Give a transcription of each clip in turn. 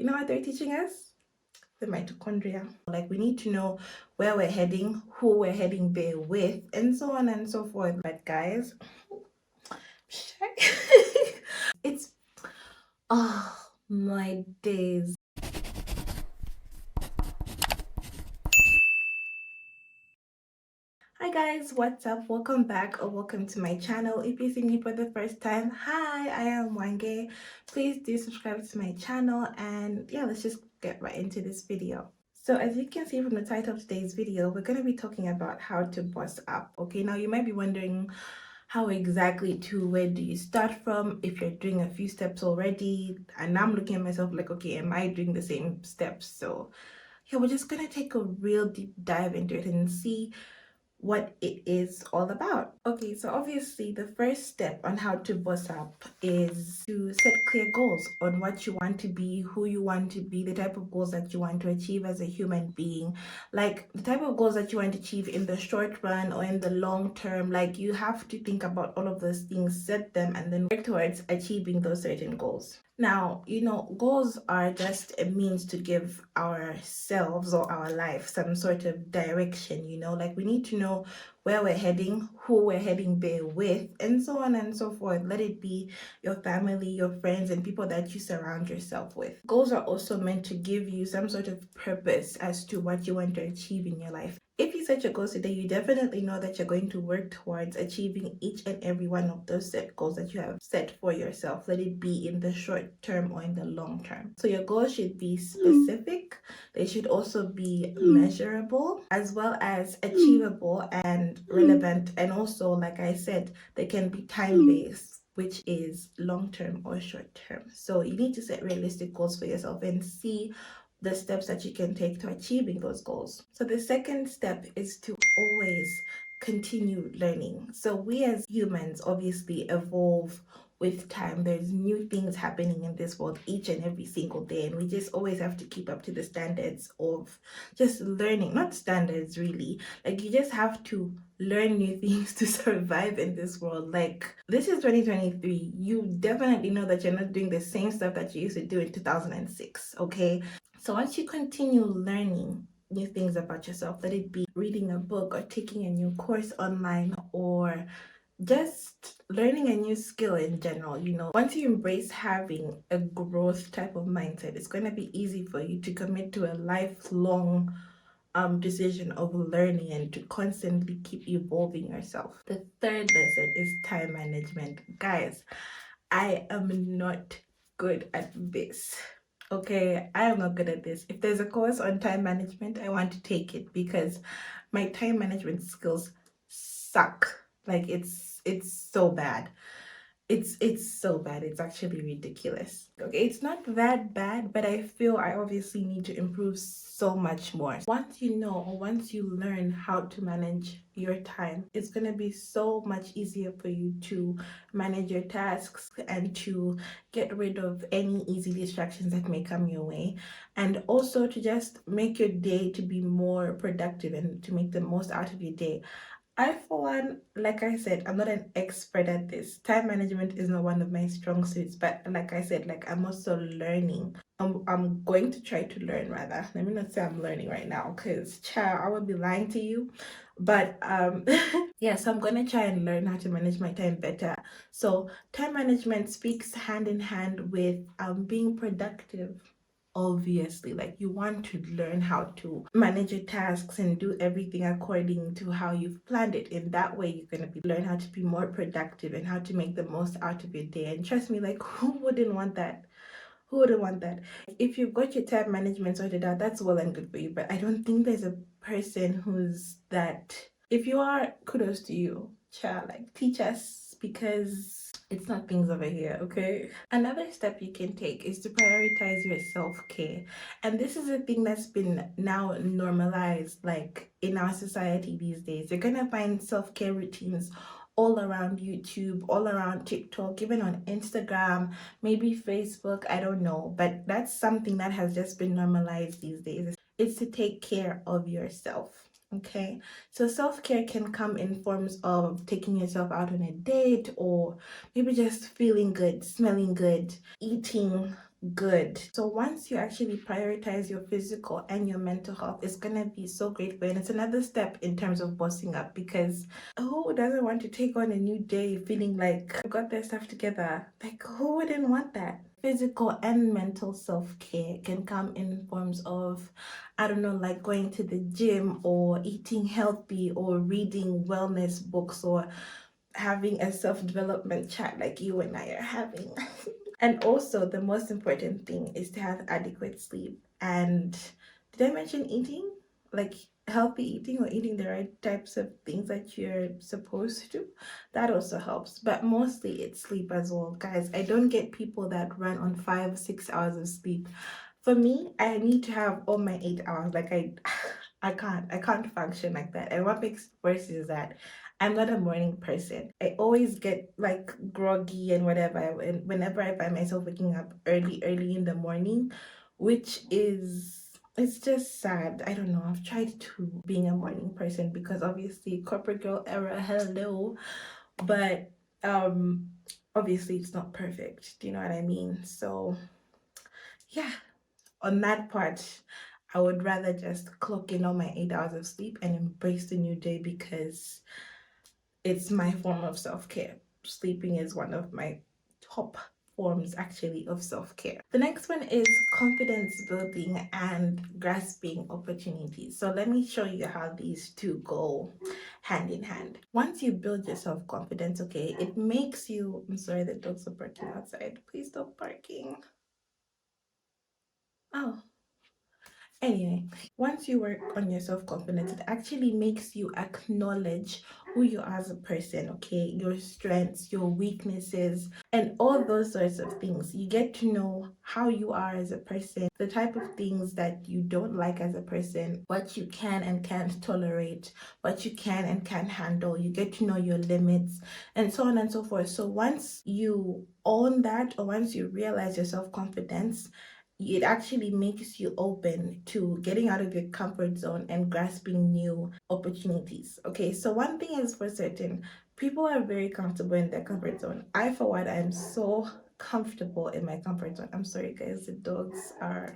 You know what they're teaching us? The mitochondria. Like, we need to know where we're heading, who we're heading there with, and so on and so forth. But guys, it's, oh my days. Hi guys, what's up? Welcome back or welcome to my channel. If you're seeing me for the first time, hi, I am Mwange. Please do subscribe to my channel, and yeah, let's just get right into this video. So as you can see from the title of today's video, we're going to be talking about how to boss up. Okay, now you might be wondering how exactly to, where do you start from if you're doing a few steps already, and I'm looking at myself like, okay, am I doing the same steps? So yeah, we're just going to take a real deep dive into it and see what it is all about. Okay, so obviously the first step on how to boss up is to set clear goals on what you want to be, who you want to be, the type of goals that you want to achieve as a human being, like the type of goals that you want to achieve in the short run or in the long term. Like, you have to think about all of those things, set them, and then work towards achieving those certain goals. Now, you know, goals are just a means to give ourselves or our life some sort of direction, you know, like we need to know where we're heading, who we're heading there with, and so on and so forth. Let it be your family, your friends, and people that you surround yourself with. Goals are also meant to give you some sort of purpose as to what you want to achieve in your life. If you set your goals today, you definitely know that you're going to work towards achieving each and every one of those set goals that you have set for yourself, let it be in the short term or in the long term. So your goals should be specific, they should also be measurable, as well as achievable and relevant. And also, like I said, they can be time-based, which is long-term or short-term. So you need to set realistic goals for yourself and see the steps that you can take to achieving those goals. So the second step is to always continue learning. So we as humans obviously evolve with time. There's new things happening in this world each and every single day, and we just always have to keep up to the standards of just learning. Not standards really, like you just have to learn new things to survive in this world. Like, this is 2023, you definitely know that you're not doing the same stuff that you used to do in 2006. Okay, so once you continue learning new things about yourself, let it be reading a book or taking a new course online or just learning a new skill in general, you know, once you embrace having a growth type of mindset, it's going to be easy for you to commit to a lifelong decision of learning and to constantly keep evolving yourself. The third lesson is time management. Guys, I am not good at this. Okay, I am not good at this. If there's a course on time management, I want to take it because my time management skills suck. Like, it's so bad. It's so bad. It's actually ridiculous. Okay, it's not that bad, but I feel I obviously need to improve so much more. Once you know, or once you learn how to manage your time, it's going to be so much easier for you to manage your tasks and to get rid of any easy distractions that may come your way, and also to just make your day to be more productive and to make the most out of your day. I, for one, like I said, I'm not an expert at this. Time management is not one of my strong suits, but like I said, like I'm also learning. I'm going to try to learn, rather. Let me not say I'm learning right now, because child, I would be lying to you. But yeah, so I'm gonna try and learn how to manage my time better. So time management speaks hand in hand with being productive. Obviously, like, you want to learn how to manage your tasks and do everything according to how you've planned it. In that way, you're going to learn how to be more productive and how to make the most out of your day. And trust me, like, who wouldn't want that? Who wouldn't want that? If you've got your time management sorted out, that's well and good for you, but I don't think there's a person who's that. If you are, kudos to you, child. Like, teach us, because it's not things over here. Okay, another step you can take is to prioritize your self-care. And this is a thing that's been now normalized, like, in our society these days. You're gonna find self-care routines all around YouTube, all around TikTok, even on Instagram, maybe Facebook, I don't know, but that's something that has just been normalized these days. It's to take care of yourself. Okay, so self-care can come in forms of taking yourself out on a date, or maybe just feeling good, smelling good, eating good. So once you actually prioritize your physical and your mental health, it's gonna be so great for you. And it's another step in terms of bossing up, because who doesn't want to take on a new day feeling like I've got their stuff together? Like, who wouldn't want that? Physical and mental self-care can come in forms of, I don't know, like going to the gym or eating healthy or reading wellness books or having a self-development chat like you and I are having. And also, the most important thing is to have adequate sleep. And did I mention eating? Like healthy eating or eating the right types of things that you're supposed to? That also helps. But mostly it's sleep as well. Guys, I don't get people that run on 5, 6 hours of sleep. For me, I need to have all my 8 hours. Like I can't function like that. And what makes it worse is that I'm not a morning person. I always get like groggy and whatever whenever I find myself waking up early in the morning, which is, it's just sad. I don't know. I've tried to being a morning person because obviously corporate girl era, hello, but um obviously it's not perfect. Do you know what I mean? So yeah, on that part, I would rather just clock in on my 8 hours of sleep and embrace the new day, because it's my form of self-care. Sleeping is one of my top forms actually of self-care. The next one is confidence building and grasping opportunities. So let me show you how these two go hand in hand. Once you build your self-confidence, okay, it makes you, I'm sorry, the dogs are barking outside. Please stop barking. Oh, anyway, once you work on your self confidence, it actually makes you acknowledge who you are as a person, okay? Your strengths, your weaknesses, and all those sorts of things. You get to know how you are as a person, the type of things that you don't like as a person, what you can and can't tolerate, what you can and can't handle. You get to know your limits, and so on and so forth. So once you own that, or once you realize your self confidence, it actually makes you open to getting out of your comfort zone and grasping new opportunities. Okay, so one thing is for certain, people are very comfortable in their comfort zone. I, for one, I'm so comfortable in my comfort zone. I'm sorry, guys, the dogs are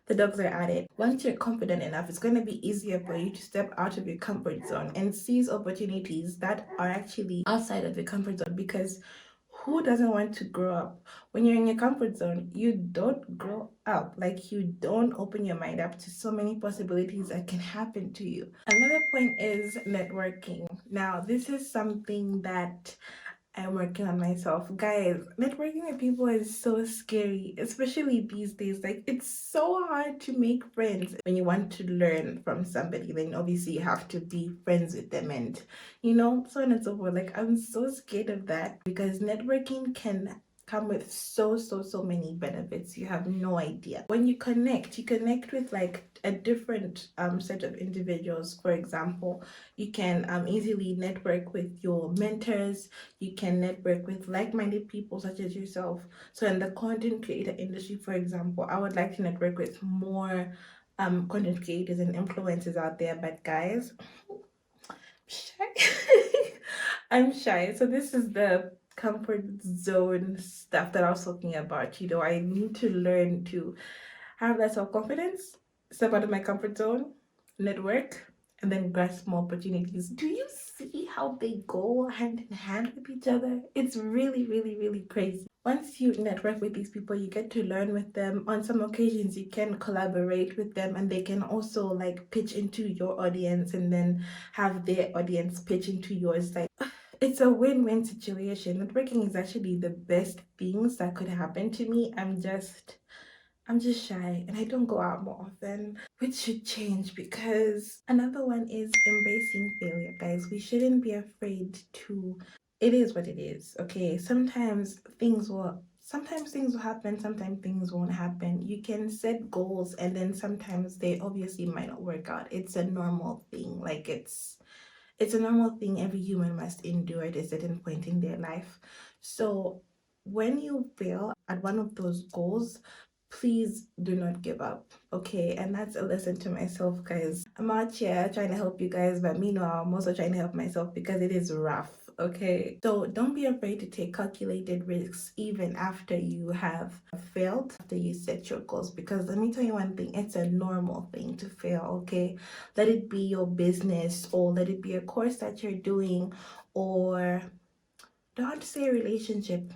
at it. Once you're confident enough, it's going to be easier for you to step out of your comfort zone and seize opportunities that are actually outside of your comfort zone, because who doesn't want to grow up? When you're in your comfort zone, you don't grow up. Like, you don't open your mind up to so many possibilities that can happen to you. Another point is networking. Now, this is something that I'm working on myself. Guys, networking with people is so scary, especially these days. Like, it's so hard to make friends. When you want to learn from somebody, then obviously you have to be friends with them and, so on and so forth. Like, I'm so scared of that, because networking can come with so many benefits. You have no idea. When you connect with like a different set of individuals. For example, you can easily network with your mentors. You can network with like-minded people such as yourself. So in the content creator industry, for example, I would like to network with more content creators and influencers out there. But guys, shy. I'm shy. So this is the comfort zone stuff that I was talking about. I need to learn to have that self-confidence, step out of my comfort zone, network, and then grasp more opportunities. Do you see how they go hand in hand with each other? It's really crazy. Once you network with these people, you get to learn with them. On some occasions, you can collaborate with them, and they can also like pitch into your audience and then have their audience pitch into yours. Like, it's a win-win situation. Networking is actually the best things that could happen to me. I'm just shy and I don't go out more often, which should change, because another one is embracing failure, guys. We shouldn't be afraid to, it is what it is, okay? Sometimes things will happen, sometimes things won't happen. You can set goals and then sometimes they obviously might not work out. It's a normal thing. Like, it's a normal thing every human must endure at a certain point in their life. So when you fail at one of those goals, please do not give up, okay? And that's a lesson to myself, guys. I'm out here trying to help you guys, but meanwhile, I'm also trying to help myself, because it is rough. okay? So don't be afraid to take calculated risks even after you have failed, after you set your goals, because let me tell you one thing, it's a normal thing to fail, okay? Let it be your business, or let it be a course that you're doing, or don't have to say a relationship.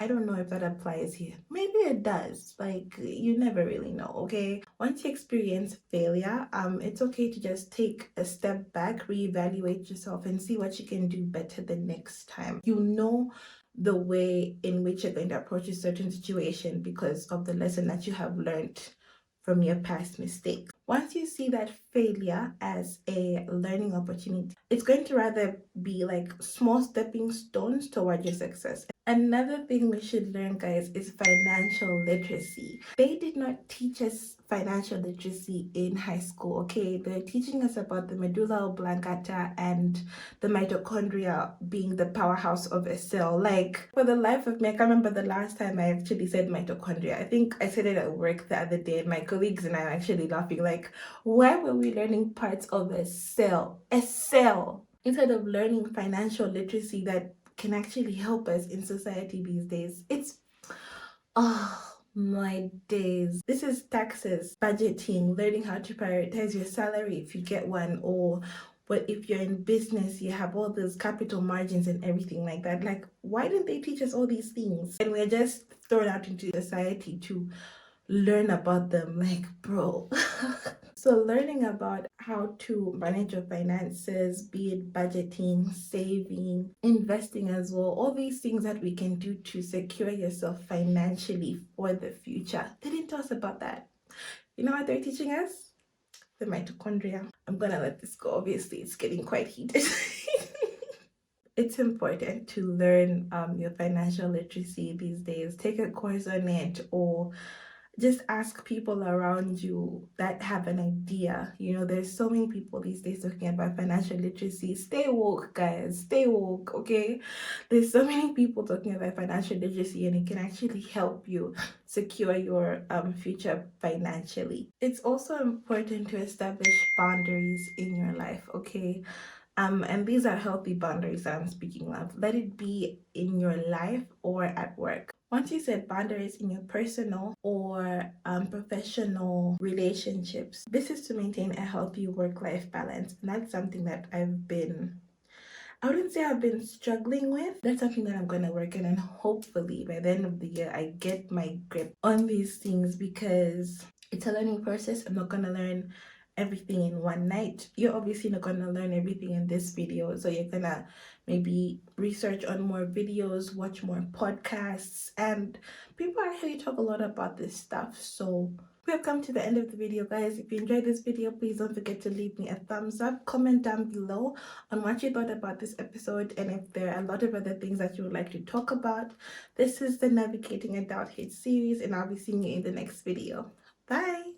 I don't know if that applies here. Maybe it does. Like, you never really know, okay? Once you experience failure, it's okay to just take a step back, reevaluate yourself, and see what you can do better the next time. You know the way in which you're going to approach a certain situation because of the lesson that you have learned from your past mistakes. Once you see that failure as a learning opportunity, it's going to rather be like small stepping stones toward your success. Another thing we should learn, guys, is financial literacy. They did not teach us financial literacy in high school, okay? They're teaching us about the medulla oblongata and the mitochondria being the powerhouse of a cell. Like, for the life of me, I can't remember the last time I actually said mitochondria. I think I said it at work the other day, and my colleagues and I are actually laughing, like, why were we learning parts of a cell? A cell! Instead of learning financial literacy that can actually help us in society these days. It's, oh my days. This is taxes, budgeting, learning how to prioritize your salary if you get one, or but if you're in business, you have all those capital margins and everything like that. Like, why didn't they teach us all these things? And we're just thrown out into society to learn about them. Like, bro. So learning about how to manage your finances, be it budgeting, saving, investing as well, all these things that we can do to secure yourself financially for the future. They didn't tell us about that. You know what they're teaching us? The mitochondria. I'm gonna let this go. Obviously, it's getting quite heated. It's important to learn your financial literacy these days. Take a course on it, or just ask people around you that have an idea. You know, there's so many people these days talking about financial literacy. Stay woke, guys. Stay woke, okay? There's so many people talking about financial literacy, and it can actually help you secure your future financially. It's also important to establish boundaries in your life, okay? And these are healthy boundaries that I'm speaking of. Let it be in your life or at work. Once you set boundaries in your personal or professional relationships, this is to maintain a healthy work-life balance. And that's something that I wouldn't say I've been struggling with. That's something that I'm going to work on, and hopefully by the end of the year, I get my grip on these things, because it's a learning process. I'm not going to learn everything in one night. You're obviously not going to learn everything in this video. So you're going to maybe research on more videos, watch more podcasts, and people actually talk a lot about this stuff. So we have come to the end of the video, guys. If you enjoyed this video, please don't forget to leave me a thumbs up. Comment down below on what you thought about this episode, and if there are a lot of other things that you would like to talk about. This is the Navigating Adulthood series, and I'll be seeing you in the next video. Bye!